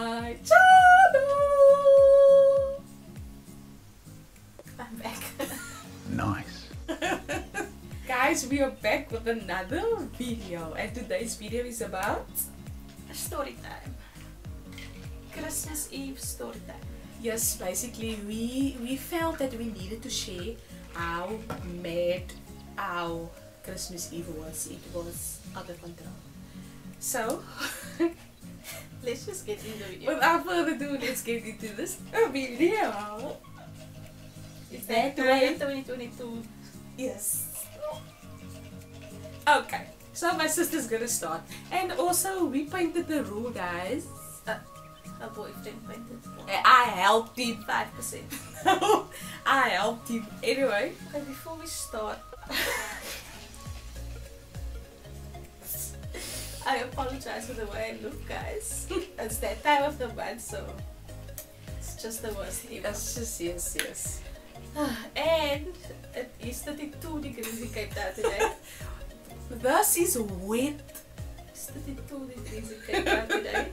my channel. I'm back. Nice. Guys, we are back with another video, and today's video is about Story time. Christmas Eve story time. yes, basically we felt that we needed to share how mad our Christmas Eve was. It was out of control. So Let's just get into the video. without further ado, let's get into this video. It's that that way? 2022. Yes. Okay, so my sister's gonna start, and also we painted the room, guys. Her boyfriend painted I helped him. 5%. I helped him. Anyway, Okay, before we start, I apologize for the way I look, guys. It's that time of the month, so it's just the worst thing. that's just yes. And it is 32 degrees in Cape Town today. This is wet. It's 32 degrees in Cape Town today.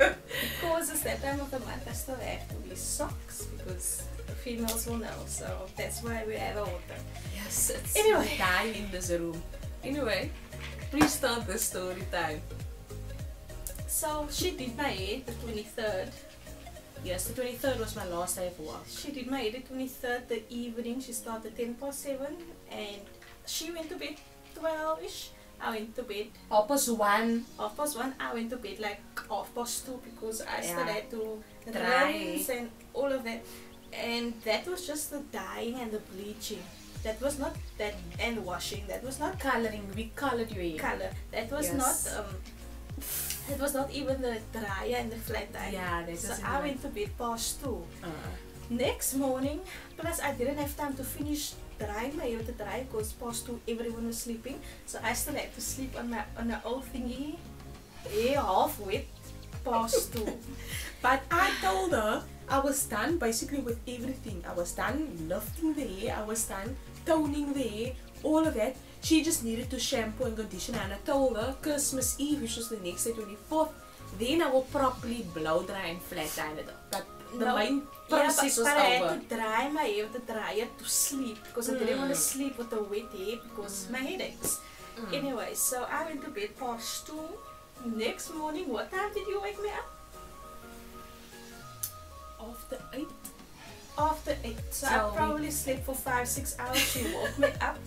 Because it's that time of the month, I still have to wear socks because the females will know. So that's why we have a water. Yes, it's Anyway. dying in this room. Anyway, please start the story time. So she did my hair the 23rd. Yes, the 23rd was my last day of work. She did my hair the 23rd, the evening. She started 7:10 and she went to bed 12ish. I went to bed +1. 1:30. I went to bed like 2:30 because I still Yeah. had to Dry. rinse and all of that. And that was just the dyeing and the bleaching. That was not that, and washing. That was not Coloring. We colored your hair. color. That was Yes. not it was not even the dryer and the flat iron. Yeah, that So doesn't I work. went to bed 2:30. Uh, Next morning, plus I didn't have time to finish drying my hair to dry because 2:30 everyone was sleeping. So I still had to sleep on the old thingy, hair half wet, 2:30. But I told her I was done basically with everything. I was done lifting the hair, I was done toning the hair, all of that. She just needed to shampoo and condition, and I told her Christmas Eve, which was the next day, 24th, then I will properly blow dry and flat iron it up. But the No. main Yeah, process but was I over. had to dry my hair with the dryer to sleep because I didn't want to sleep with the wet hair because my head aches. Anyway, so I went to bed 2:30. Next morning, what time did you wake me up? After 8. After 8. So I So probably slept for 5-6 hours. She woke me up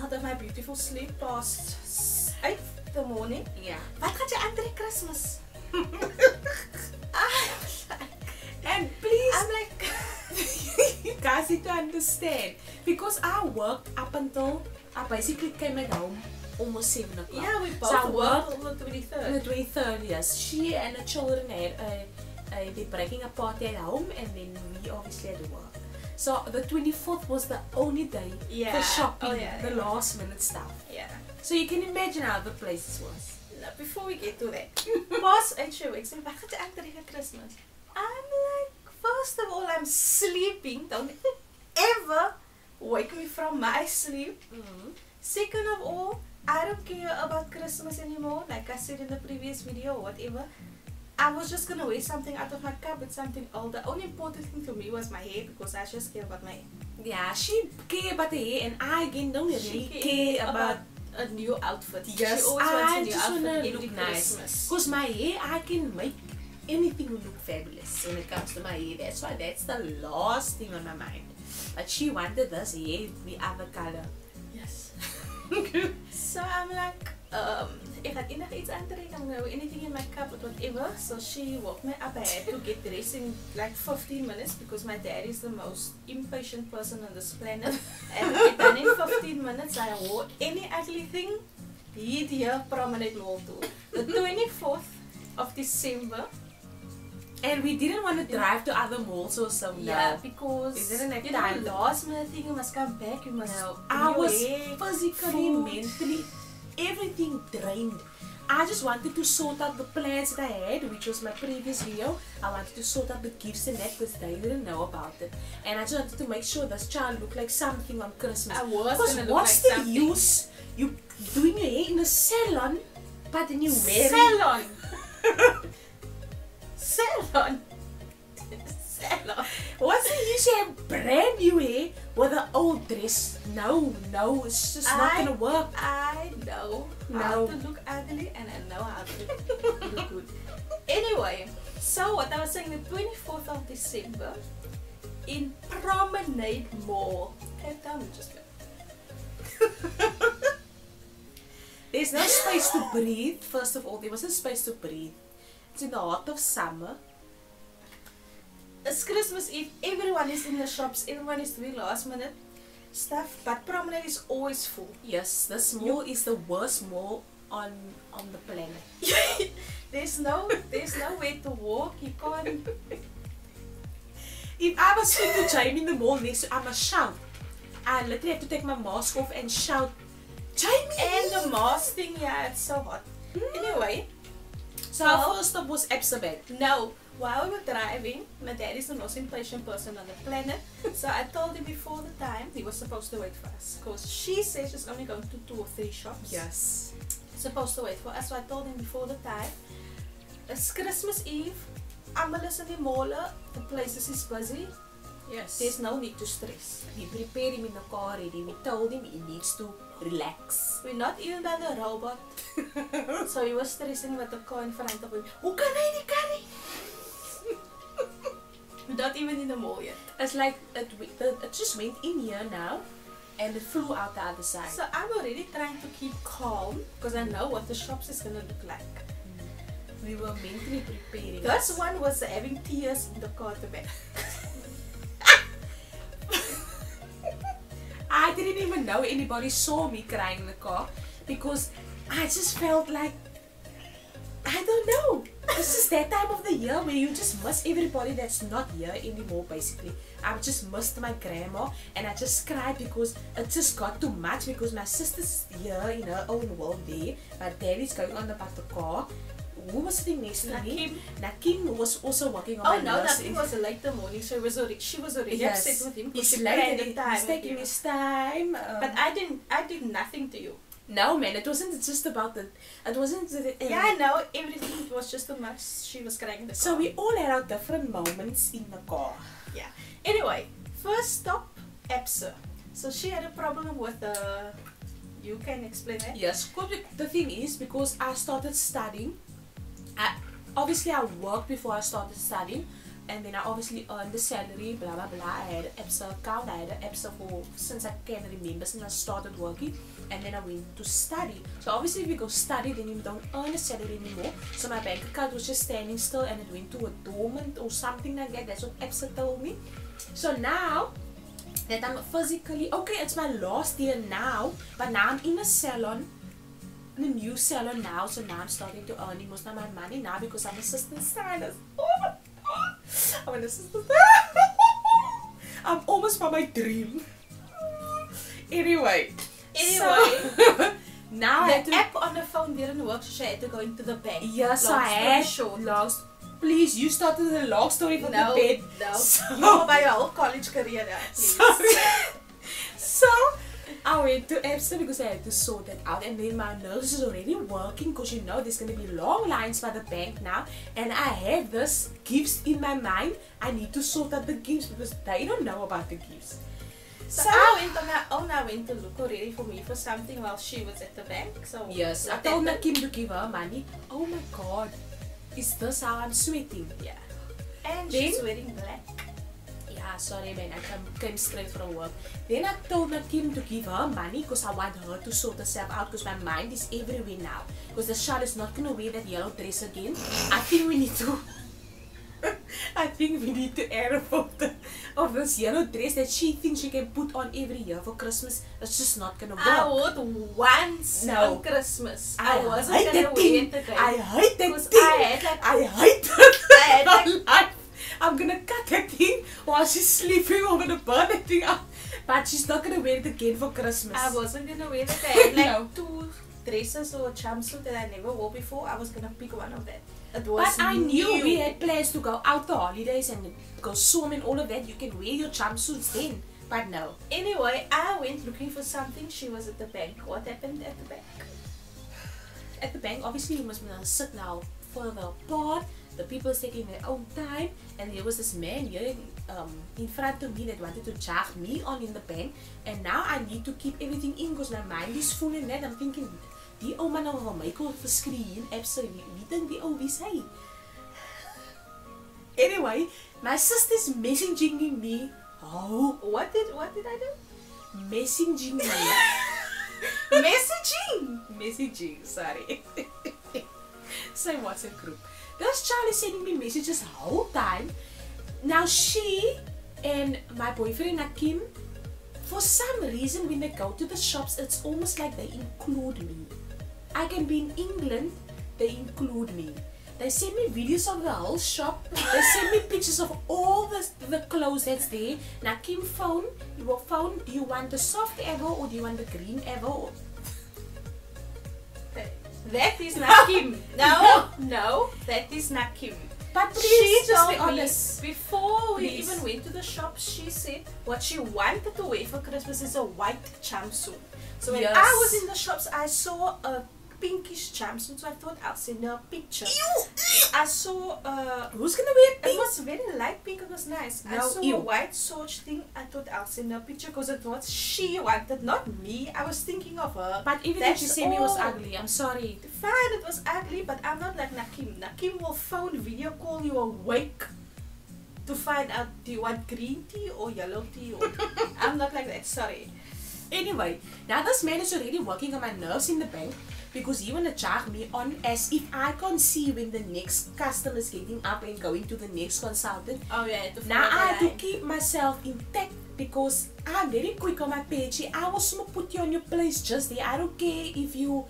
out of my beautiful sleep past 8 in the morning. Yeah. Wat gaat je aantrekken Christmas? And please, I'm like, you guys need to understand, because I worked up until I basically came at home almost 7 o'clock. yeah, we So I both worked worked on the on 23rd. the 23rd, yes. She and the children had they're breaking a party at home, and then we obviously had to work. So the 24th was the only day Yeah. for shopping, Oh, yeah, the yeah. last minute stuff. Yeah. So you can imagine how the place was. Now, before we get to that, pas uit jou, ek sê, wat gaat je aantrekken Christmas? I'm like, first of all, I'm sleeping. Don't ever wake me from my sleep. Second of all, I don't care about Christmas anymore. Like I said in the previous video, whatever. I was just gonna wear something out of my cupboard, something old. The only important thing to me was my hair because I just care about my hair. Yeah, she care about the hair, and I again don't really care about. A new outfit. Yes, she always wants I a new just wanna outfit look every nice. Christmas. Because my hair, I can make anything look fabulous when it comes to my hair. That's why that's the last thing on my mind. But she wanted this hair the other color. Yes. So I'm like, if I had iets aantrekken, I'm gonna wear anything in my cupboard, whatever. So she woke me up. I had to get dressed in like 15 minutes because my dad is the most impatient person on this planet. And it done in 15 minutes. I wore any ugly thing. Here, promenade mall too. The 24th of December. And we didn't want to drive to other malls or so. Yeah, No. because We didn't have you time. know, last minute thing, you must come back, you must No, do I your was hair, physically, food. mentally, everything drained. I just wanted to sort out the plans that I had, which was my previous video. I wanted to sort out the gifts and that because they didn't know about it. And I just wanted to make sure this child looked like something on Christmas. I was Because gonna look what's like the something. use you doing your hair in a salon, but then you wear Salon. salon. Salon. What's the use you have brand new hair with an old dress? No, it's just not gonna work. I know how to look ugly and I know how to look good. Anyway, so what I was saying, the 24th of December in Promenade Mall. Cape Town, just There's no space to breathe. First of all, there wasn't space to breathe. It's in the heart of summer. It's Christmas Eve, everyone is in the shops, everyone is doing last minute stuff, but Promenade is always full. Yes, this mall is the worst mall on the planet. There's nowhere to walk, you can't. If I was speaking to Jamie in the mall next to, I must shout. I literally have to take my mask off and shout, Jamie! And the mask thing, yeah, it's so hot. Anyway, so our first stop was Epsom. No, while we were driving, my dad is the most impatient person on the planet. So I told him before the time he was supposed to wait for us. Because she says she's only going to 2 or 3 shops. Yes. Supposed to wait for us. So I told him before the time. It's Christmas Eve. Amelis in the mall. The place is busy. Yes. There's no need to stress. We prepared him in the car already. We told him he needs to relax. We're not even by the robot. So he was stressing with the car in front of him. Hoe kan hy nie carry? We're not even in the mall yet. It's like it just went in here now and it flew out the other side. So I'm already trying to keep calm because I know what the shops is gonna look like. We were mentally preparing. This one was having tears in the car at the back. I didn't even know anybody saw me crying in the car because I just felt like, I don't know. This is that time of the year where you just miss everybody that's not here anymore basically. I just missed my grandma and I just cried because it just got too much because my sister's here in her own world there. My dad is going on about the car. Who was sitting next to me? Nakim was also working on my nerves. Nakim was late the morning, so she was already yes. upset with him because He's she late the time. He's taking his time. But I did nothing to you. No man, it wasn't just about the, it wasn't the, yeah, I know, everything was just too much. She was crying in the car. So we all had our different moments in the car. Yeah. Anyway, first stop, Epsom. So she had a problem with the, you can explain that? Yes, the thing is because I started studying. Obviously I worked before I started studying and then I obviously earned the salary, blah blah blah. I had an Epsom account, I had an Epsom for since I can remember, since I started working, and then I went to study. So obviously if you go study then you don't earn a salary anymore. So my bank account was just standing still and it went to a dormant or something like that. That's what Epsom told me. So now that I'm physically, okay, it's my last year now, but now I'm in a salon. In a new salon now, so now I'm starting to earn most of my money now because I'm assistant stylist. Oh my god! I'm an assistant stylist. I'm almost by my dream. Anyway. So, now the app on the phone didn't work, so she had to go into the bank. Yeah, so I had please, you started the long story from the bed. No, so, you were by your whole college career now, please. Sorry. So I went to Epsom because I had to sort that out, and then my nurse is already working because you know there's going to be long lines by the bank now, and I have this gifts in my mind. I need to sort out the gifts because they don't know about the gifts. So I went on my own, I went to look already for me for something while she was at the bank. So yes, I told Nakim to give her money. Oh my god, is this how I'm sweating? Yeah. And then, she's wearing black. Yeah, sorry man, I came straight from work. Then I told Nakim to give her money because I want her to sort herself out because my mind is everywhere now. Because the child is not going to wear that yellow dress again. I think we need to add a photo of this yellow dress that she thinks she can put on every year for Christmas. It's just not going to work. I wore it once on Christmas. I wasn't going to wear it again. I hate that thing. I hate it. I'm gonna cut that thing while she's sleeping. I'm gonna burn that thing up. But she's not gonna wear it again for Christmas. I wasn't gonna wear it. I had like 2 dresses or a jumpsuit that I never wore before. I was gonna pick one of that. It was but I knew we had plans to go out the holidays and go swim and all of that. You can wear your jumpsuits then. But no. Anyway, I went looking for something. She was at the bank. What happened at the bank? At the bank, obviously you must sit now further apart. The people is taking their own time, and there was this man here in front of me that wanted to jag me on in the bank, and now I need to keep everything in because my mind is full and that. I'm thinking, die ou man nou van my kon verskree, wie dink die ou wie is hy? Anyway, my sister's messaging me. Oh, What did I do? messaging me. Messaging, sorry. Say WhatsApp group. This child is sending me messages the whole time. Now she and my boyfriend Nakim, for some reason when they go to the shops, it's almost like they include me. I can be in England, they include me. They send me videos of the whole shop. They send me pictures of all the clothes that's there. Nakim phone, do you want the soft ever or do you want the green ever? That is Nakim. No, that is Nakim. But She please, just be told me honest. before we Please. even went to the shop, she said what she wanted to wear for Christmas is a white jumpsuit. So when Yes. I was in the shops, I saw a pinkish jumpsuit, so I thought I'll send her a picture. I saw Who's gonna wear it pink? was very light pink, it was nice. I No, saw ew. a white swatch thing, I thought I'll send her a picture because it was she wanted, not me. I was thinking of her. But everything That's she sent me was all. ugly. I'm sorry. Fine, it was ugly, but I'm not like Nakim. Nakim will phone, video call you awake to find out do you want green tea or yellow tea. Or I'm not like that, sorry. Anyway, now this man is already working on my nerves in the bank because he wanna charge me on as if I can't see when the next customer is getting up and going to the next consultant. Oh yeah, Now I have to keep myself intact because I'm very quick on my page. I will soon put you on your place just there. I don't care if you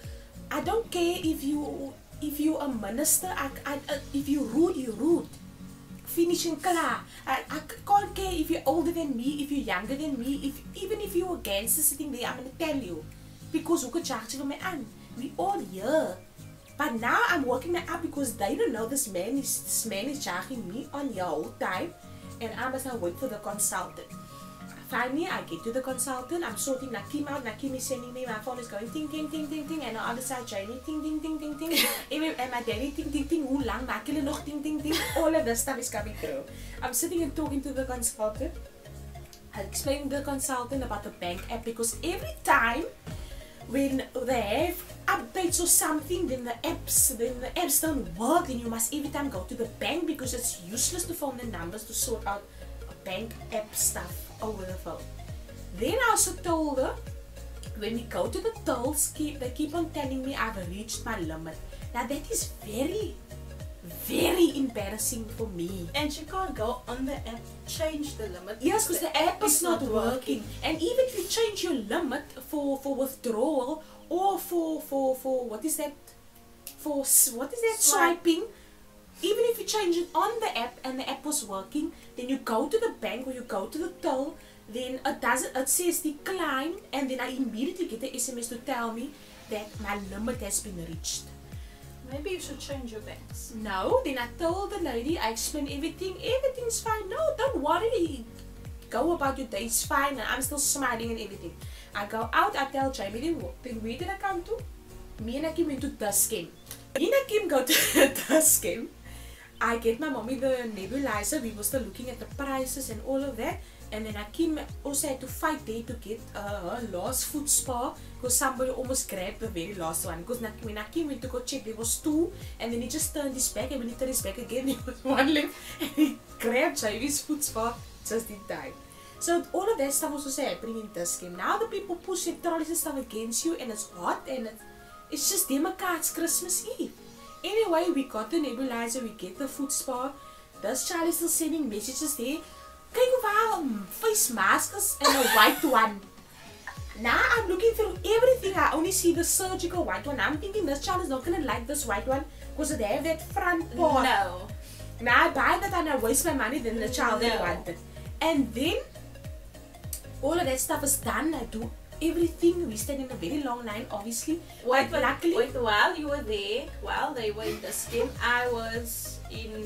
a minister. If you rude, you rude. Finish and klaar. I can't care if you're older than me, if you're younger than me, even if you're a gangster sitting there, I'm gonna tell you. Because who could charge you me on? We all here. But now I'm working my up because they don't know this man is charging me on the whole time, and I must now wait for the consultant. Finally, I get to the consultant. I'm sorting Nakim out. Nakim is sending me. My phone is going ting ting ting ting ting, and on the other side Jamie ting ting ting ting ting, and my daddy ting ting ting. Hoe lang maak jullie nog ting ting ting? All of this stuff is coming through. I'm sitting and talking to the consultant. I explained to the consultant about the bank app because every time when they have updates or something, then the apps don't work. Then you must every time go to the bank because it's useless to phone the numbers to sort out bank app stuff over the phone. Then I also told her when we go to the tolls, they keep on telling me I've reached my limit. Now that is very, very embarrassing for me. And you can't go on the app, change the limit. Yes, because the app is not working. And even if you change your limit for withdrawal or for what is that? Swiping. Even if you change it on the app and the app was working, then you go to the bank or you go to the till, then it says decline, and then I immediately get the SMS to tell me that my limit has been reached. Maybe you should change your banks. No, then I told the lady, I explained everything's fine. No, don't worry. Go about your day, it's fine. And I'm still smiling and everything. I go out, I tell Jamie, then where did I come to? Me and Akim went to Tuscan. Me and Akim go to Tuscan. I get my mommy the nebulizer. We were still looking at the prices and all of that. And then Akim also had to fight there to get her last foot spa because somebody almost grabbed the very last one. Because when Akim went to go check, there was two, and then he just turned his back, and when he turned his back again, there was one left, and he grabbed Jamie's foot spa just in time. So all of that stuff was also happening in this game. Now the people push their trolleys and stuff against you, and it's hot, and it's just it's Christmas Eve. Anyway, we got the nebulizer, we get the foot spa. This child is still sending messages there. Kyk waar face masks and a white one. Now I'm looking through everything. I only see the surgical white one. I'm thinking this child is not gonna like this white one because it have that front part. No. Now I buy that and I waste my money, then the child didn't want it. And then all of that stuff is done. I do everything. We stand in a very long line, obviously. Wait, but luckily, wait, while you were there, while they were in the skin, I was in.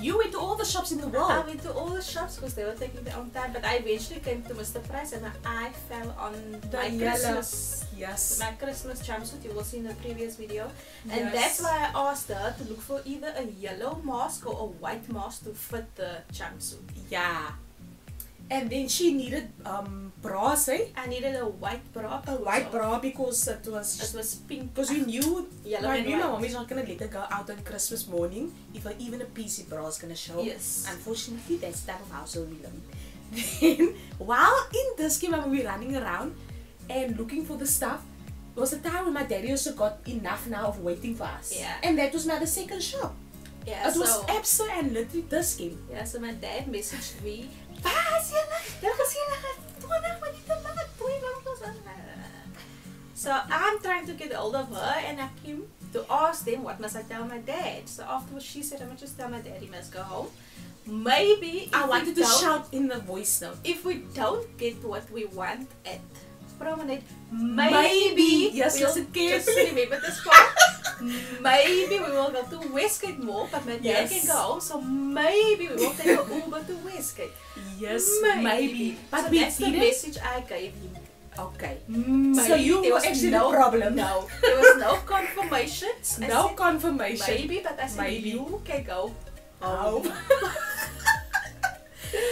You went to all the shops in the world. I went to all the shops because they were taking their own time. But I eventually came to Mr. Price and my eye fell on my Christmas. Yes. My Christmas jumpsuit. You will see in the previous video. And Yes. that's why I asked her to look for either a yellow mask or a white mask to fit the jumpsuit. Yeah. And then she needed bras, eh? I needed a white bra. A white bra because it was pink. because we knew Yellow I and knew my white. mommy's not gonna let her go out on Christmas morning if even a PC bra is gonna show. Yes. Unfortunately, that's the type of household we live in. Then while in this game we were running around and looking for the stuff, it was a time when my daddy also got enough now of waiting for us. Yeah. And that was now the second shop. Yeah, It was so, absolutely and literally this game. yeah, so my dad messaged me. So I'm trying to get hold of her and I came to ask them what must I tell my dad. So afterwards she said I must just tell my dad he must go home. Maybe I wanted to shout in the voice note. if we don't get what we want at Promenade, maybe Yes, we'll listen just carefully. remember this part. Maybe we will go to Westgate Mall, but my dad Yes. can go home, so maybe we will take an Uber to Westgate. Yes, maybe. But so we that's the didn't. message I gave him. Okay. Maybe. So you There were was actually no the problem. No, there was no confirmations. I No said, confirmation. maybe, but I said Maybe. you can go Oh. home.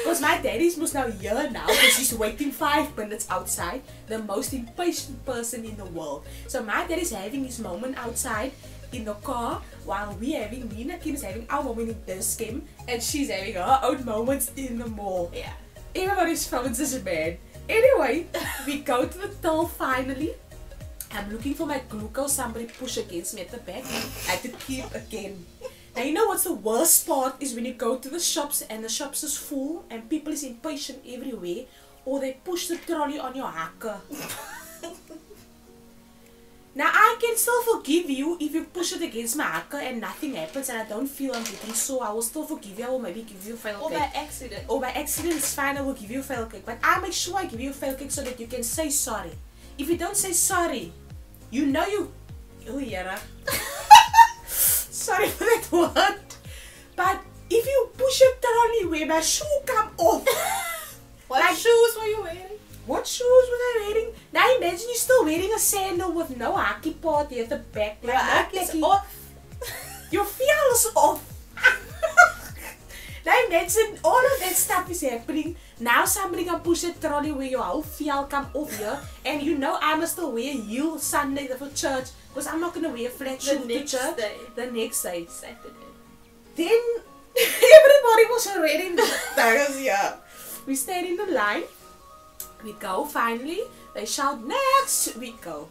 Because my daddy's must now here now because he's waiting 5 minutes outside. The most impatient person in the world. So my dad is having his moment outside in the car while me and Kim is having our moment in this game and she's having her own moments in the mall. Yeah. Everybody's phones is bad. Anyway, we go to the till finally. I'm looking for my glucose. Somebody push against me at the back. I had to keep again. Now you know what's the worst part is when you go to the shops and the shops is full and people is impatient everywhere or they push the trolley on your hacker. Now I can still forgive you if you push it against my hacker and nothing happens and I don't feel I'm getting sore. I will still forgive you. I will maybe give you a fail Or cake. by accident. Or by accident, it's fine, I will give you a fail cake. But I make sure I give you a fail cake so that you can say sorry. If you don't say sorry, you know you... Oh, Yara. Sorry for that word. But if you push a trolley where my shoe come off... What Like- shoes were you wearing? What shoes was I wearing? Now imagine you're still wearing a sandal with no hockey part at the back. Your no hack is tacky- off. Your feel is off. Now imagine all of that stuff is happening. Now somebody can push a trolley where your whole feel come off here. And you know I must still wear heels Sunday for church. Because I'm not going to wear flat shoes to next church. day. The next day. Saturday. Then everybody was already in the tires here. We stayed in the line. We go finally. They shout next. We go.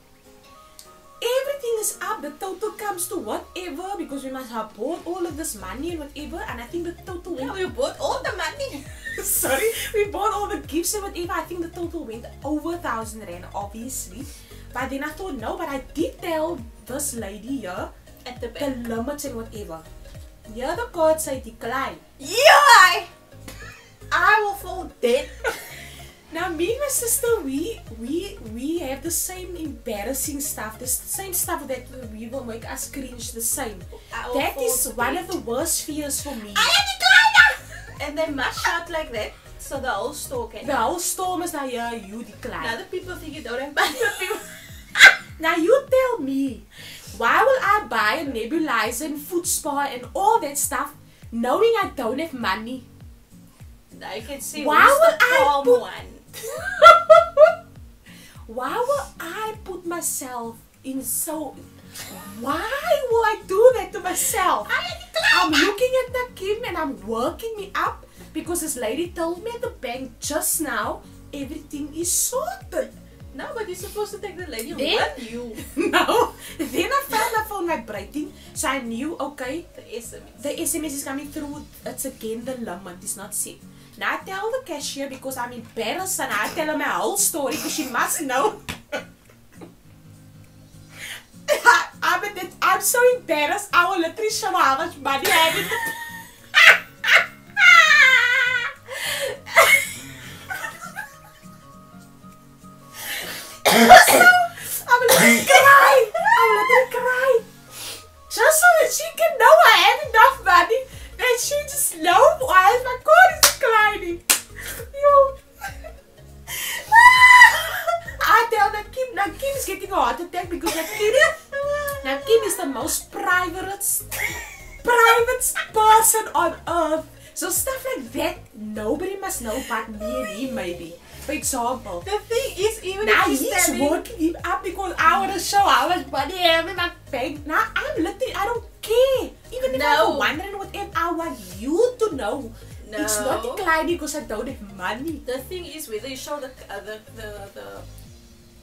Everything is up. The total comes to whatever because we must have bought all of this money and whatever. And I think the total Yeah, went. we bought all the money. Sorry, we bought all the gifts and whatever. I think the total went over 1,000 rand, obviously. But then I thought no, but I did tell this lady here At the the back. limits and whatever. Here the card say decline. Yeah! I will fall dead. Now me and my sister, we have the same embarrassing stuff, the same stuff that we will make us cringe the same. I will That fall is one dead. of the worst fears for me. I am decliner! And they must shout like that so the whole store can. The whole storm is now here, you decline. Now the people think you don't have money. Now you tell me, why will I buy a nebulizer and foot spa and all that stuff knowing I don't have money? Now you can see Why who's would the I calm put- one. Why will I put myself in so... Why will I do that to myself? I'm looking at the Kim and I'm working me up because this lady told me at the bank just now everything is sorted. No, but you're supposed to take the lady Then- with you. No. Then I found my phone vibrating, so I knew, okay, The SMS. the SMS is coming through. It's again the limit. It's not set. Now I tell the cashier because I'm embarrassed and I tell her my whole story because she must know. I'm so embarrassed. I will literally show her how much money I have in the I will literally cry. I will literally cry. Just so that she can know I have enough money. And she just nicest person on earth. So stuff like that, nobody must know but me and him maybe. For example. The thing is, even Now if he's working him up because I want to show how much money I have in my bank. Now I'm literally, I don't care. Even if I'm wondering whatever, I want you to know. No. It's not declining because I don't have money. The thing is, whether you show the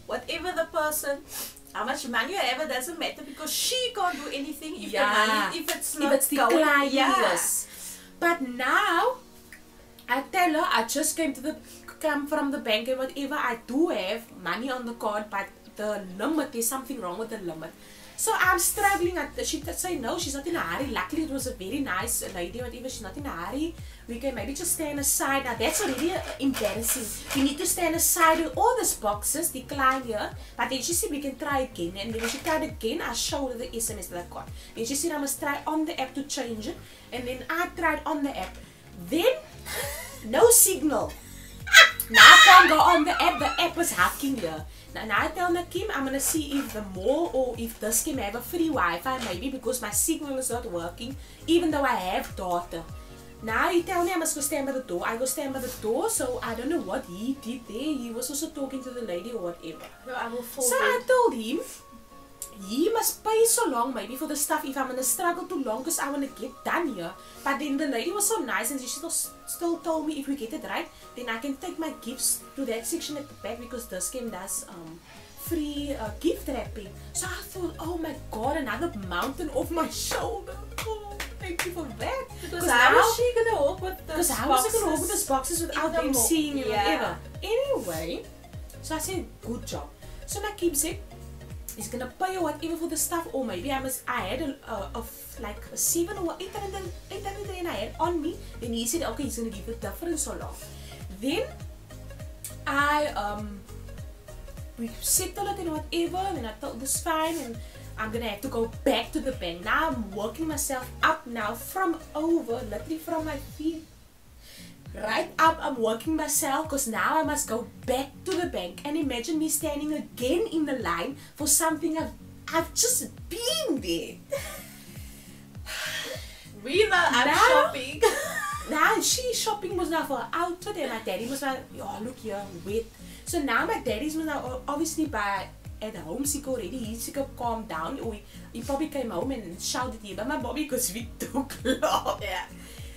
whatever the person, how much money you have, it doesn't matter because she can't do anything if the money, if it's not declining. going. Yes. But now, I tell her I just come from the bank and whatever, I do have money on the card, but the limit, there's something wrong with the limit. So I'm struggling. She say no, she's not in a hurry. Luckily it was a very nice lady, whatever, she's not in a hurry. We can maybe just stand aside. Now that's already embarrassing. We need to stand aside with all these boxes, decline here. But then she said we can try again. And then when she tried again, I showed her the SMS that I got. Then she said I must try on the app to change it. And then I tried on the app. Then, no signal. Now I can't go on the app was hacking here. Now I tell Nakim I'm gonna see if the mall or if this can have a free Wi-Fi maybe because my signal is not working even though I have data. Now he tell me I must go stand by the door. I go stand by the door, so I don't know what he did there. He was also talking to the lady or whatever. No, I will so I told him he must pay so long maybe for the stuff if I'm gonna struggle too long because I wanna get done here. But then the lady was so nice and she still told me if we get it right, then I can take my gifts to that section at the back because this game does free gift wrapping. So I thought, oh my god, another mountain off my shoulder. Oh, thank you for that. Because how is she gonna walk with those boxes? Because how was I gonna walk with those boxes without them seeing or whatever? Anyway, so I said, good job. So Nakim said, he's gonna pay or whatever for the stuff, or maybe I had like a 7 or 800 I had on me. Then he said, okay, he's gonna give the difference so long. Then we settled it and whatever, and I thought this fine, and I'm gonna have to go back to the bank. Now I'm working myself up now from literally from my feet right up. I'm working myself because now I must go back to the bank, and imagine me standing again in the line for something I've just been there. I'm shopping. Now shopping was now for an outfit, and my daddy was like, oh look here, wait. So now my daddy's was now obviously at home sick already. He's sick of calmed down. Or he probably came home and shouted here, but my Bobby because we took long. Yeah.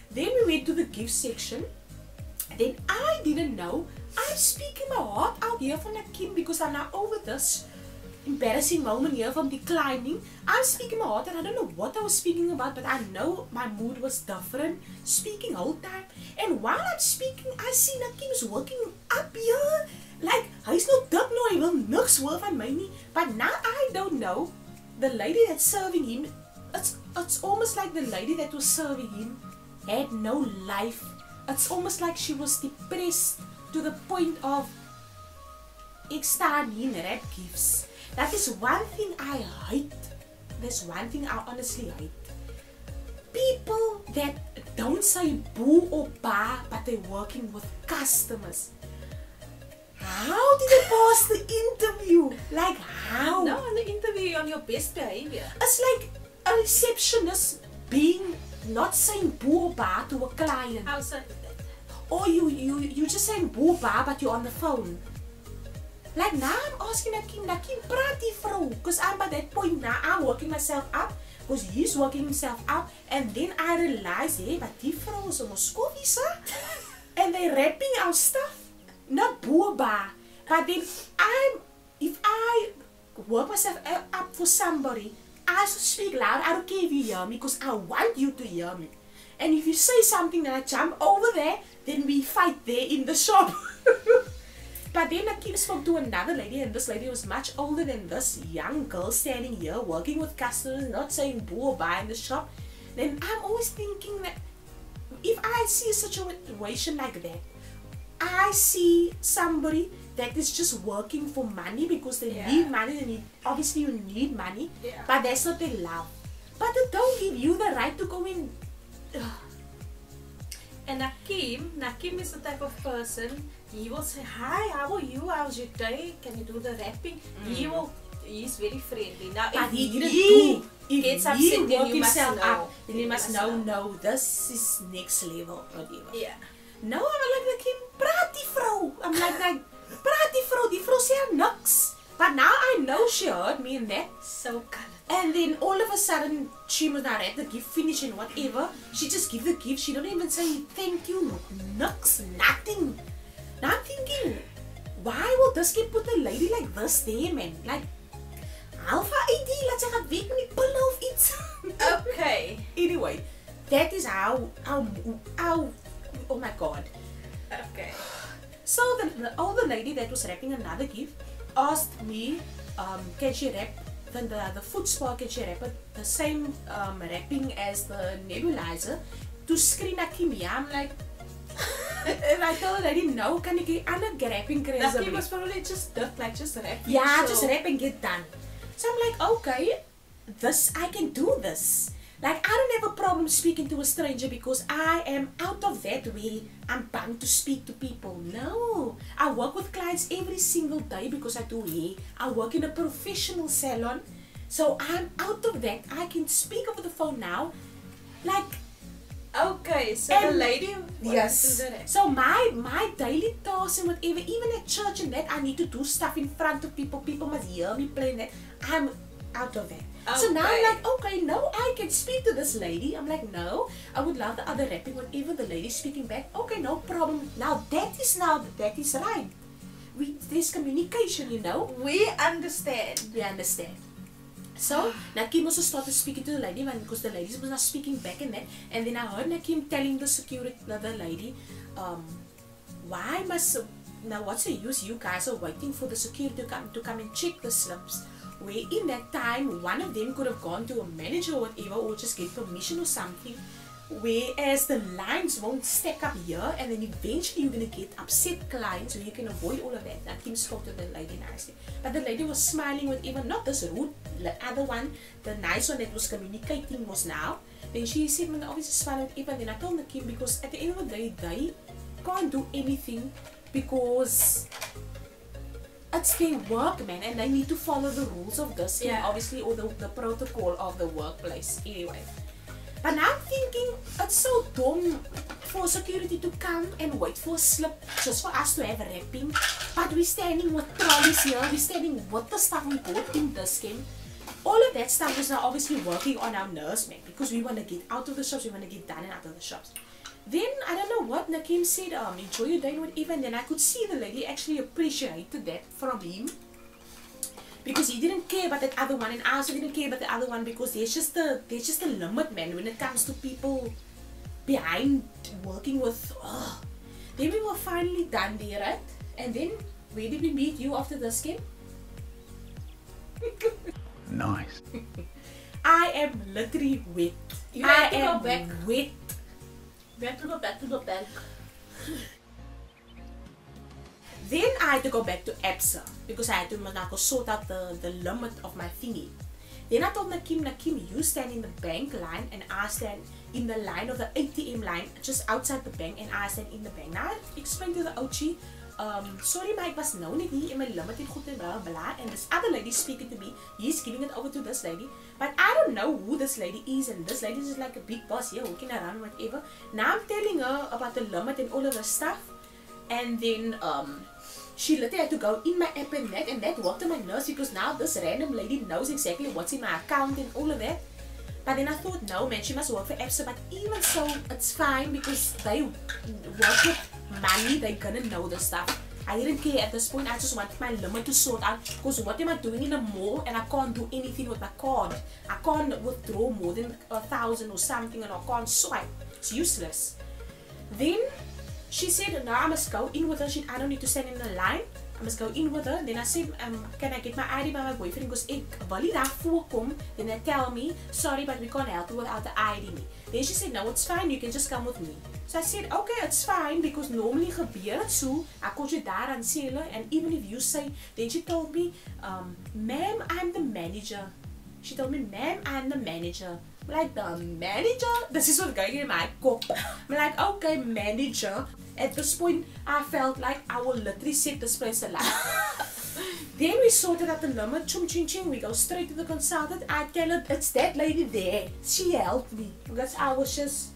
Then we went to the gift section. Then I didn't know. I'm speaking my heart out here from Nakim because I'm now over this embarrassing moment here from declining. I'm speaking my heart and I don't know what I was speaking about, but I know my mood was different. Speaking whole time. And while I'm speaking, I see Nakim's working up here. Like, he's no duck, no, he will niks hoor van my nie. But now I don't know. The lady that's serving him, it's almost like the lady that was serving him had no life. It's almost like she was depressed to the point of ek staan hier en wrap gifts. That is one thing I hate. That's one thing I honestly hate. People that don't say boo or ba, but they're working with customers. How did they pass the interview? Like how? No, on the interview on your best behavior. It's like a receptionist being not saying boo or ba to a client. Outside. Or you just saying boo ba but you're on the phone. Like now I'm asking Nakim, praat die vrou. Because I'm at that point now, I'm working myself up. Because he's working himself up. And then I realize, hey, but die vrou is on Moscovies, and they're wrapping our stuff. Not boo ba. But then if I work myself up for somebody, I should speak loud. I don't care if you hear me because I want you to hear me. And if you say something and I jump over there, then we fight there in the shop. But then I spoke to another lady, and this lady was much older than this young girl standing here working with customers, not saying boo or bye in the shop. Then I'm always thinking that if I see a situation like that, I see somebody that is just working for money because they need money. Obviously you need money, but that's not their love. But it don't give you the right to go in. And Nakim is the type of person, he will say, hi, how are you? How's your day? Can you do the wrapping? He's very friendly. Now, but he didn't do. if gets he upset, work then you must himself know. up, then you must know, no, this is next level, whatever. Yeah. No, I'm like him, praat die vrou. I'm like, praat die vrou sê niks. But now I know she heard me and that. So colored. And then all of a sudden, she was not at the gift finish and whatever. She just give the gift. She don't even say thank you, nix, nothing. Now I'm thinking, why will this kid put a lady like this there, man? Like, alpha ID, laat sy gaan weet met die pille of iets. Okay. Anyway, that is how, oh my god. Okay. So the older lady that was wrapping another gift asked me, can she wrap the foot spa, can she wrap it the same wrapping as the nebulizer to screen at Kimi? I'm like, and I told the lady, no, can you I'm not wrapping crazy. That was probably just wrap. Yeah, just wrap and get done. So I'm like, okay, I can do this. Like, I don't have a problem speaking to a stranger because I am out of that way. I'm bound to speak to people. No, I work with clients every single day because I do hair. I work in a professional salon. So I'm out of that. I can speak over the phone now. Like, okay, so the lady yes. to do that. So my daily tasks and whatever, even at church and that, I need to do stuff in front of people. People must hear me playing that. I'm out of that. So now I'm like, okay, no, I can speak to this lady. I'm like, no, I would love the other rapping, whatever the lady speaking back. Okay, no problem. Now that is right. There's communication, you know. We understand. We understand. So Nakim also started speaking to the lady because the ladies was not speaking back and that. And then I heard Nakim telling the lady, now what's the use? You guys are waiting for the security to come and check the slips. Where in that time, one of them could have gone to a manager or whatever, or just get permission or something. Whereas the lines won't stack up here, and then eventually you're gonna get upset clients, so you can avoid all of that. Now Kim spoke to the lady nicely, but the lady was smiling with even not this rude. The other one, the nice one that was communicating was now. Then she said, "Man, obviously smiling with even." Then I told the Kim because at the end of the day, they can't do anything because it's their work, man, and they need to follow the rules of this, and obviously, or the protocol of the workplace. Anyway, but now I'm thinking it's so dumb for security to come and wait for a slip just for us to have a wrapping. But we're standing with trolleys here, we're standing with the stuff we bought in this game. All of that stuff is now obviously working on our nerves, man, because we want to get out of the shops, we want to get done and out of the shops. Then, I don't know what Nakim said, enjoy your day and whatever, and then I could see the lady actually appreciated that from him. Because he didn't care about that other one, and I also didn't care about the other one because there's just a limit, man, when it comes to people behind working with, Then we were finally done there, right? And then, where did we meet you after this game? Nice. I am literally wet. You have to go am back. wet. We have to go back to the bank. Then I had to go back to Absa because I had to now sort out the limit of my thingy. Then I told Nakim, you stand in the bank line and I stand in the line of the ATM line just outside the bank and I stand in the bank. Now I explained to the Ochi, sorry maar ek was nou net hier in my limit en goed en blah blah blah, and this other lady speaking to me, he's giving it over to this lady, but I don't know who this lady is, and this lady is like a big boss here walking around whatever. Now I'm telling her about the limit and all of the stuff, and then she literally had to go in my app and that worked on my nerves because now this random lady knows exactly what's in my account and all of that. But then I thought, no man, she must work for Absa, but even so, it's fine because they work with money, they're gonna know the stuff. I didn't care at this point, I just wanted my limit to sort out because what am I doing in a mall and I can't do anything with my card. I can't withdraw more than 1,000 or something and I can't swipe. It's useless. Then she said, no, I must go in with her. I don't need to stand in the line. I must go in with her. Then I said, can I get my ID by my boyfriend? Because ek wil nie daar voorkom. Then they tell me, sorry, but we can't help you without the ID. Then she said, no, it's fine. You can just come with me. So I said, okay, it's fine. Because normally gebeur het so. Ek kon jy daar aan sê hulle. And even if you say, then she told me, ma'am, I'm the manager. She told me, ma'am, I'm the manager. I'm like, the manager? This is what's going in my kop. I'm like, okay, manager. At this point, I felt like I will literally set this place alight. Then we sorted out the limit, chum ching ching, we go straight to the consultant. I tell her, it's that lady there. She helped me. Because I was just...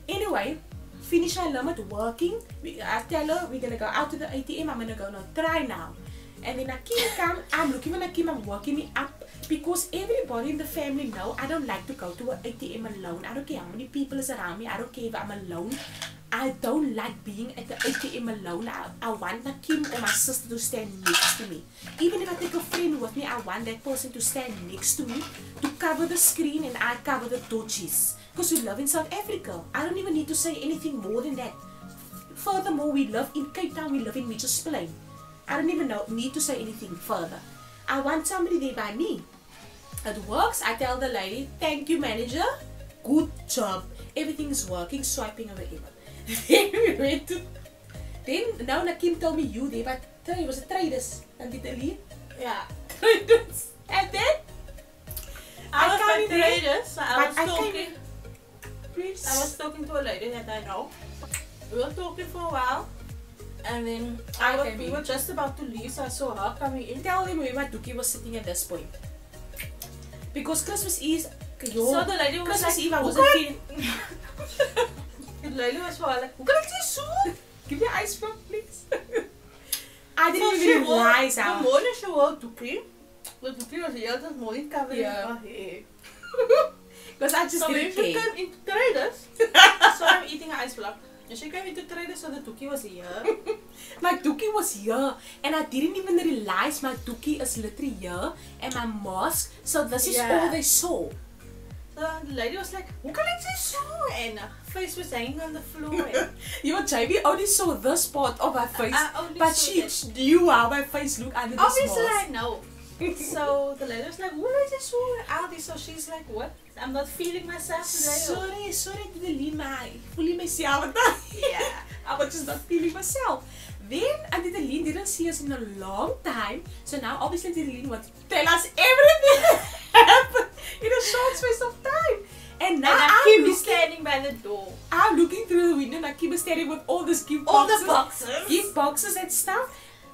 Anyway, finish my limit working. I tell her, we're going to go out to the ATM. I'm going to go now, try now. And then Nakim come, I'm looking for Nakim, I'm working me up. Because everybody in the family know I don't like to go to an ATM alone. I don't care how many people is around me. I don't care if I'm alone. I don't like being at the ATM alone. I want Nakim or my sister to stand next to me. Even if I take a friend with me, I want that person to stand next to me to cover the screen and I cover the touches. Because we live in South Africa. I don't even need to say anything more than that. Furthermore, we live in Cape Town, we live in Mitchell's Plain. I don't even need to say anything further. I want somebody there by me. It works. I tell the lady, thank you manager, good job. Everything is working, swiping or whatever. Then we went to... Then, now Nakim told me you there, but it was a traders. And did the lead? Yeah. Traders. And then... I was can't by traders, so I I was talking to a lady that I know. We were talking for a while. And then we were just about to leave, so I saw her coming in. Tell them where my dookie was sitting at this point. Because Christmas Eve, so the lady was Christmas like, Eve I wasn't feeling. The lady was for like, hoe kan ek dit so? Give me ice from please. I didn't even realize how. The morning she wore dookie. The dookie was the other morning covering her hair. Because I just didn't care. So when she came into traders, so I'm eating an ice block. And she came into traders, so the dookie was here. My dookie was here. And I didn't even realize my dookie is literally here. And my mask. So this is all they saw. So the lady was like, hoe kan ek dit so? And her face was hanging on the floor. You know, JB only saw this part of my face. But she that. knew how my face looked under this Obviously mask. I know. So the lady was like, hoe is dit so? Aldi, so she's like, what? I'm not feeling myself today. Sorry to the lean, maar ik voel myself. Yeah. I was just not feeling myself. Then Adeline didn't see us in a long time. So now obviously Adeline wants to tell us everything that happened in a short space of time. And now Nakim is standing by the door. I'm looking through the window and Nakim is standing with all these gift all boxes. the boxes. Gift boxes and stuff.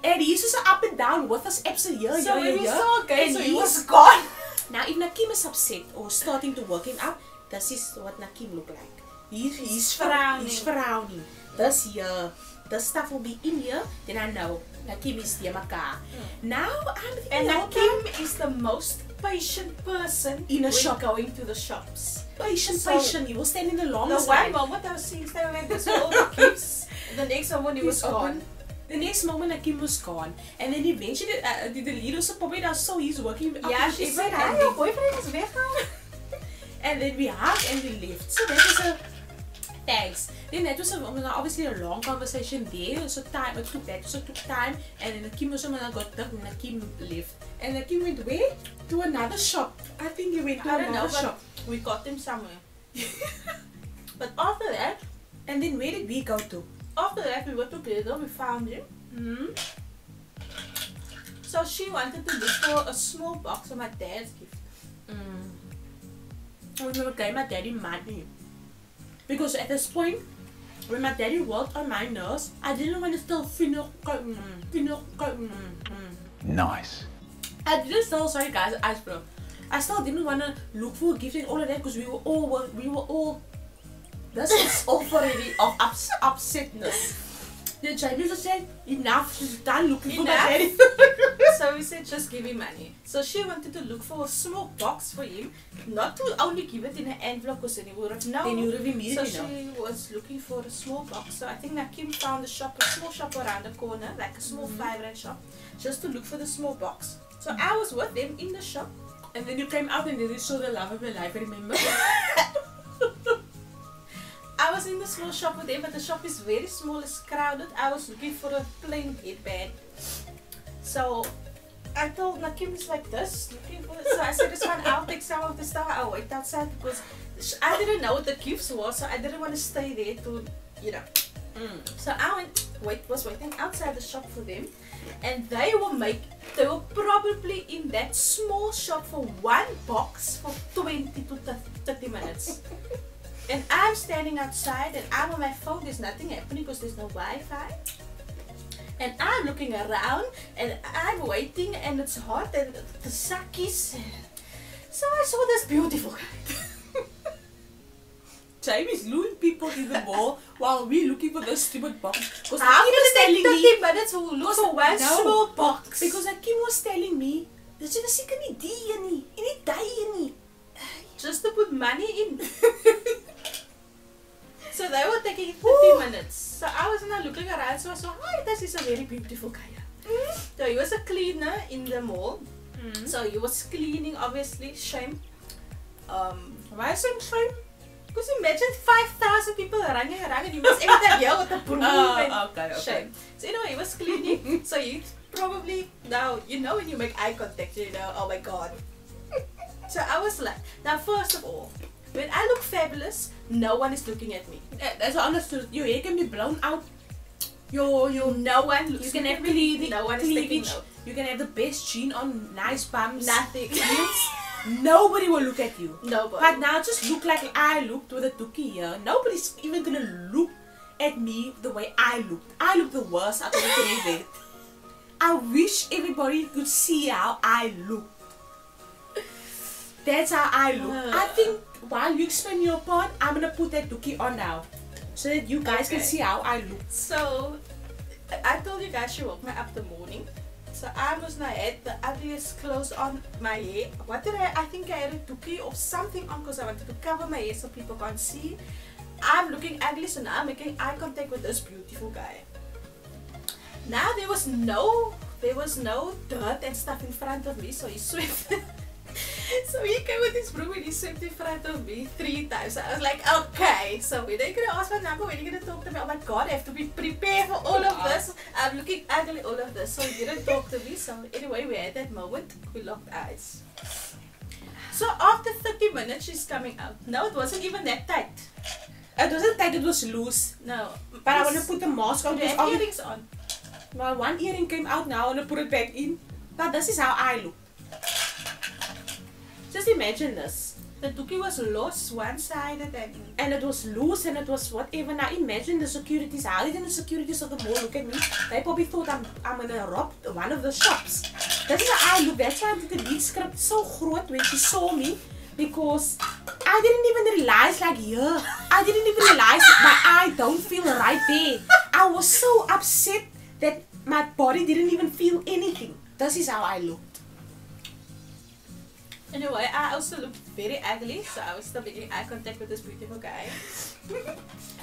And he's just up and down with us absolutely here, so here, we saw and so he was gone. Now if Nakim is upset or starting to working out, this is what Nakim look like. He's frowning. He's frowning. This here, the stuff will be in here, then I know Nakim is the maka. Now and Nakim is the most patient person in a shop going to the shops. Patient. He will stand in the longest line. The one moment I was seeing standing like this with all the gifts, the next moment he was gone. The next moment Nakim was gone. And then eventually the leader also probably saw he's working. Yeah, she said, hi, your boyfriend is weggegaan. And then we hugged and we left. So that was a thanks. Then that was obviously a long conversation there. So time it took that. So it took time. And then Nakim also got done and Nakim left. And Nakim went where? To another shop. I think he went to another shop. We got him somewhere. But after that, and then where did we go to? After that, we were together, we found him. So she wanted to look for a small box of my dad's gift. We never gave my daddy money. Because at this point, when my daddy worked on my nurse, I didn't want to still Nice. I didn't still, sorry guys, I still didn't want to look for a gift and all of that because we were all this is already of upsetness. The Chinese just said, enough, she's done looking for my daddy. So we said, just give him money. So she wanted to look for a small box for him, not to only give it in an envelope because then he would have known. Then you would have immediately So she was looking for a small box. So I think Nakim found a small shop around the corner, like a small 5-rand shop, just to look for the small box. So I was with them in the shop. And then you came out and then you saw the love of your life, remember? I was in the small shop with them, but the shop is very small, it's crowded. I was looking for a plain headband. So I told Nakim it's like this, looking for this. So I said, it's fine, I'll take some of the stuff, I'll wait outside because I didn't know what the gifts were, so I didn't want to stay there to, you know. So I was waiting outside the shop for them, and they were probably in that small shop for one box for 20 to 30 minutes. And I'm standing outside and I'm on my phone, there's nothing happening because there's no Wi-Fi. And I'm looking around and I'm waiting and it's hot and the sakis. So I saw this beautiful guy. Jamie's luring people in the mall while we're looking for this stupid box. Because How Akim was can it telling take 30 me, minutes to look for one no. small box? because Akim was telling me, dat jy seker nie die nie, en nie die nie. Just to put money in. So they were taking 30 minutes. So I was now looking around, so I saw, hi, this is a very beautiful guy. So he was a cleaner in the mall. So he was cleaning, obviously, shame. Why is it shame? Because imagine 5,000 people running around and he was every time here with a broom and okay. shame. So anyway, he was cleaning. So he probably, now, you know when you make eye contact, you know, oh my god. So I was like, now first of all, when I look fabulous, no one is looking at me. That's honest. Your hair can be blown out. No one looks. You can have cleavage. No one is taking note. You can have the best jean on, nice bums. Nothing. Nobody will look at you. Nobody. But now just look like I looked with a tuki here. Nobody's even gonna look at me the way I looked. I look the worst out of the three. I wish everybody could see how I look. That's how I look. I think while you explain your part, I'm gonna put that tuki on now. So that you guys can see how I look. So, I told you guys she woke me up the morning. So I was now had the ugliest clothes on my hair. What did I think I had a tuki or something on because I wanted to cover my hair so people can't see. I'm looking ugly, so now I'm making eye contact with this beautiful guy. Now there was no dirt and stuff in front of me, so he swept. So he came with his broom and he swept in front of me 3 times. So I was like, okay, so when are you going to ask my number? When are you going to talk to me? Oh my god, I have to be prepared for all of this. I'm looking ugly, all of this. So he didn't talk to me. So anyway, we had that moment. We locked eyes. So after 30 minutes, she's coming out. No, it wasn't even that tight. It wasn't tight, it was loose. No. But I want to put the mask on. You have earrings on. Well, one earring came out now. I want to put it back in. But this is how I look. Just imagine this. The tuki was lost one-sided and it was loose and it was whatever. Now imagine the securities. How did the securities of the mall look at me? They probably thought I'm gonna rob one of the shops. This is how I look. That's why I did the lead script so groot when she saw me. Because I didn't even realize like here. I didn't even realize my eye don't feel right there. I was so upset that my body didn't even feel anything. This is how I looked. Anyway, I also looked very ugly, so I was still making eye contact with this beautiful guy.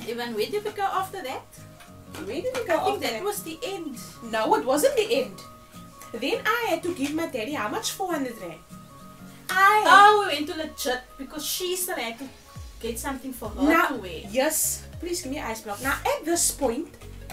Even where did we go after that? Where did we go I think after that that? was the end. No, it wasn't the end. Then I had to give my daddy how much? 400 rand. Oh, we went to legit because she still had to get something for her to wear. Yes, please give me ice block. Now at this point,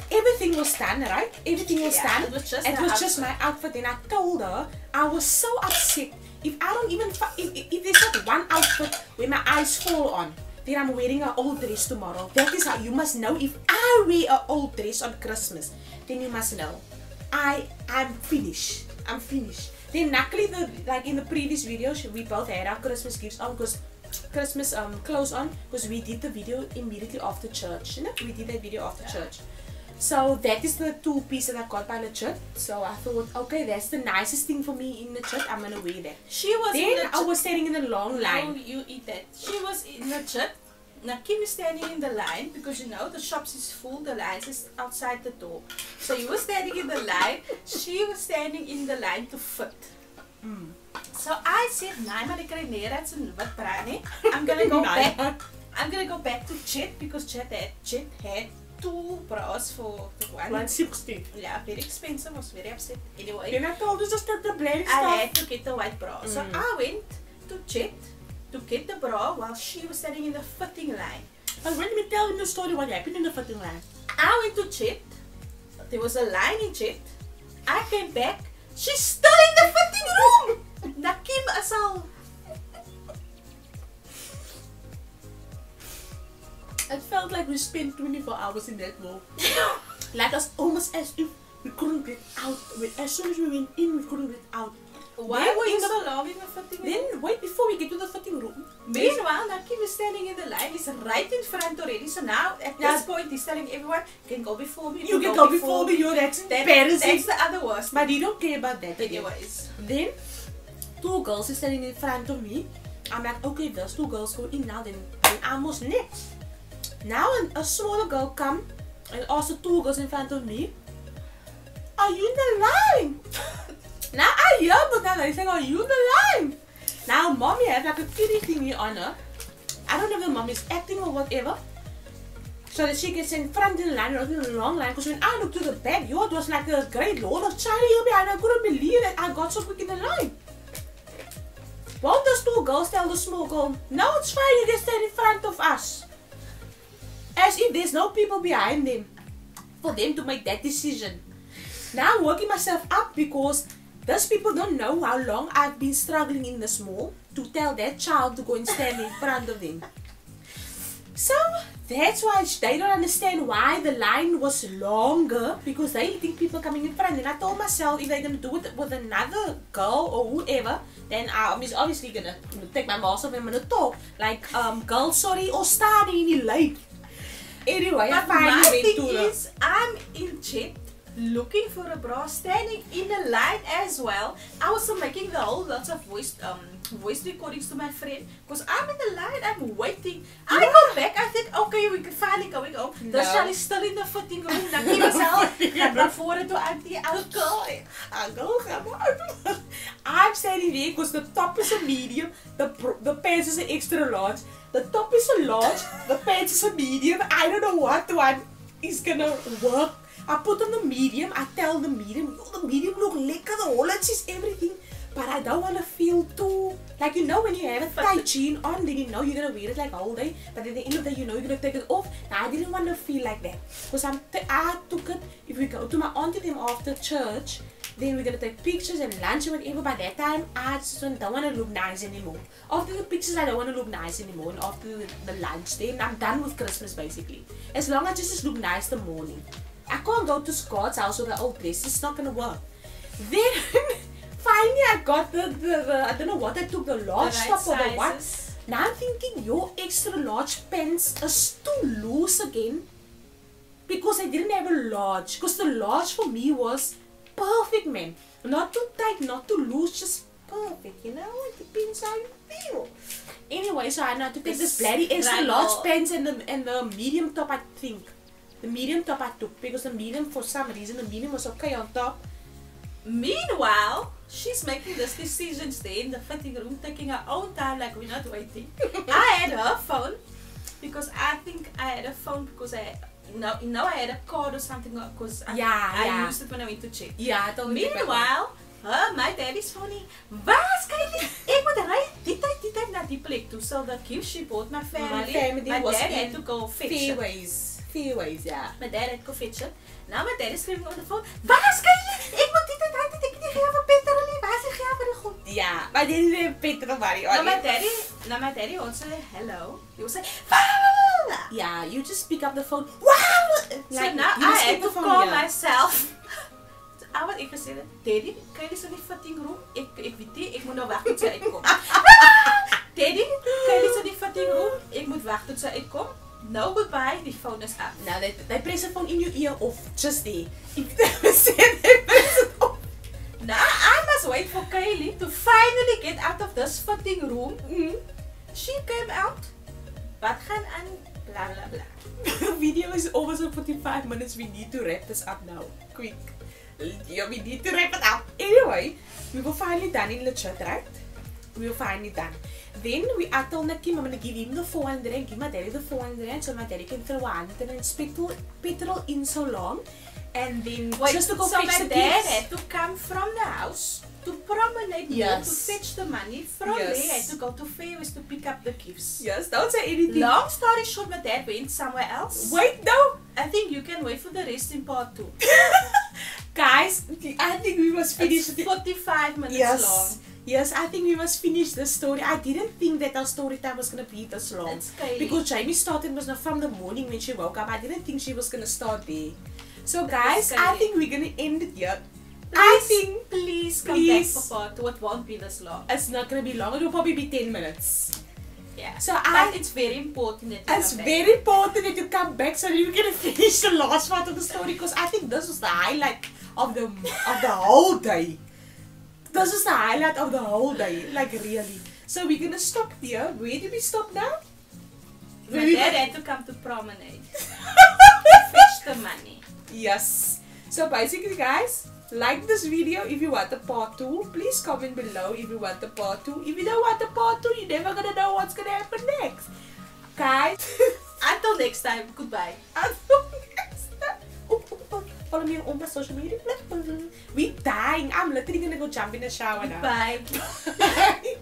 everything was done, right? Everything was done. It was just my outfit, and I told her I was so upset. If I don't even if there's not one outfit where my eyes fall on, then I'm wearing an old dress tomorrow. That is how you must know. If I wear an old dress on Christmas, then you must know I'm finished. I'm finished. Then luckily, like in the previous videos, we both had our Christmas gifts on, because Christmas clothes on, because we did the video immediately after church. You know, we did that video after church. So that is the 2 pieces that I got by the church. So I thought, okay, that's the nicest thing for me in the church. I'm gonna wear that. She was. Then I was standing in the long line. No, you eat that. She was in the church. Now Kim is standing in the line because you know the shops is full. The lines is outside the door. So you were standing in the line. She was standing in the line to fit. So I said, "Nee, maar ik krijg neer uit zijn wat bruin. I'm gonna go back. I'm gonna go back to Chet because Chet had 2 bras for 160. Yeah, very expensive. Was very upset. Anyway, Then I told her just the black I stuff. had to get the white bra. So I went to Chet to get the bra while she was standing in the fitting line. But let me tell him the story what happened in the fitting line. I went to Chet. There was a line in Chet. I came back. She's still in the fitting room. Nakim Asal. It felt like we spent 24 hours in that mall. Like us almost as if we couldn't get out. As soon as we went in, we couldn't get out. Why Then were in you the- so long in the fitting room? Then wait before we get to the fitting room. Meanwhile, Naki was standing in the line. He's right in front already. So now, at this point, he's telling everyone, you can go before me. You can go before me. You're that's embarrassing. That's the other worst. But you don't care about that. Anyways. Then, two girls are standing in front of me. I'm like, okay, there's two girls going in now. Then I'm almost next. Now a smaller girl come and also two girls in front of me. Are you in the line? Now I hear but now they saying, are you in the line? Now mommy has like a kitty thingy on her. I don't know if the mom is acting or whatever. So that she gets in front in the line, not in a long line. Because when I looked to the back, it was like a great load of China here behind. I couldn't believe that I got so quick in the line. Won't those two girls tell the small girl, no, it's fine, you can stand in front of us. As if there's no people behind them for them to make that decision. Now I'm working myself up because those people don't know how long I've been struggling in the mall to tell that child to go and stand in front of them. So that's why they don't understand why the line was longer, because they think people are coming in front. And I told myself if they're going to do it with another girl or whoever, then I'm obviously going to take my mask off and I'm going to talk like, girl, sorry, or standing in late. Anyway, But I my finally went thing to is, I'm in jet looking for a bra, standing in a line as well. I was making the whole lots of voice recordings to my friend because I'm in the line, I'm waiting. I go back, I think, okay, we can finally going home. No. The Charlie is still in the fitting room. Naki was out. I brought forward to Auntie Uncle. I'm standing there because the top is a medium, the pants is an extra large. The top is a large, the pants is a medium. I don't know what one is gonna work. I put on the medium, I tell the medium, yo, the medium look lekker, the hollands is everything. But I don't want to feel too, like you know when you have a tight jean on, then you know you're going to wear it like all day. But at the end of the day, you know you're going to take it off. Now I didn't want to feel like that. Because I took it, if we go to my auntie them after church, then we're going to take pictures and lunch and whatever. By that time, I just don't want to look nice anymore. After the pictures, I don't want to look nice anymore. And after the lunch, then I'm done with Christmas basically. As long as I just look nice the morning. I can't go to Scott's house with an old dress. It's not going to work. Then, finally I got the I don't know what I took, the large top or the what. Now I'm thinking your extra large pants is too loose again. Because I didn't have a large. Because the large for me was perfect, man. Not too tight, not too loose, just perfect, you know? It depends how you feel. Anyway, so I had to take this bloody extra large pants and the medium top, I think. The medium top I took because the medium, for some reason, the medium was okay on top. Meanwhile, she's making this decisions there in the fitting room, taking her own time, like we're not waiting. I had her phone because I think I had a phone because I had a card or something because I used it when I went to check. Yeah, I told me. Meanwhile, my daddy's phone. Waar Kaylee? Ik moet rijden die tijd naar die plek toe. So the gift she bought my family. My dad had to go fetch it. Fairways, yeah. My dad had to fetch it. Now my dad is screaming on the phone. Waar Kaylee? Ik moet dit en dat. Ik niet gaan voor petrol. Waar is gaan voor de goed? Yeah, maar dit is een petrol buddy. Now my daddy won't say hello. He will say, yeah, you just pick up the phone. Wow! So now I had to call myself. I was ik gezegd, Daddy, Kaylee is in die fitting room. Ik weet niet, ik moet nou wachten tot zij uitkomt. Daddy, Kaylee is in die fitting room. Ik moet wachten tot zij uitkomt. No goodbye, the phone is up. Now they press the phone in your ear off, just there. If they say they press it off. Now I must wait for Kaylee to finally get out of this fitting room. She came out. Wat gaan aan? Blah blah blah. The video is almost 45 minutes. We need to wrap this up now. Quick. Yeah, we need to wrap it up. Anyway, we were finally done in the chat, right? We were finally done. Then I told Nakim I'm going to give him the 400 and give my daddy the 400 so my daddy can throw 100 and petrol in so long. And then just to go so fetch my the dad gifts. had to come from the house to promenade to fetch the money. From there he had to go to Fairways to pick up the gifts. Yes, don't say anything. Long story short, my dad went somewhere else. Wait, no. I think you can wait for the rest in part 2. Guys, I think we must finish it's 45 minutes long. Yes, I think we must finish the story. I didn't think that our story time was going to be this long. That's Kaylee. Because Jamie started was not from the morning when she woke up. I didn't think she was going to start there. So guys, I think we're going to end it here. I think Please come Please. back for part 2. It won't be this long. it's not gonna be long. It will probably be 10 minutes. Yeah. So But it's very important that you It's come back. very important that you come back so that you can finish the last part of the story, because I think this was the highlight of the whole day. This is the highlight of the whole day, like really. So we're gonna stop here. Where do we stop now? My dad had to come to promenade. Fetch the money. Yes. So basically, guys, like this video if you want the part 2. Please comment below if you want the part 2. If you don't want the part 2, you're never gonna know what's gonna happen next. Guys, Until next time, goodbye. until next time. Follow me on all my social media. We dying. I'm literally gonna go jump in the shower now. Bye. Bye.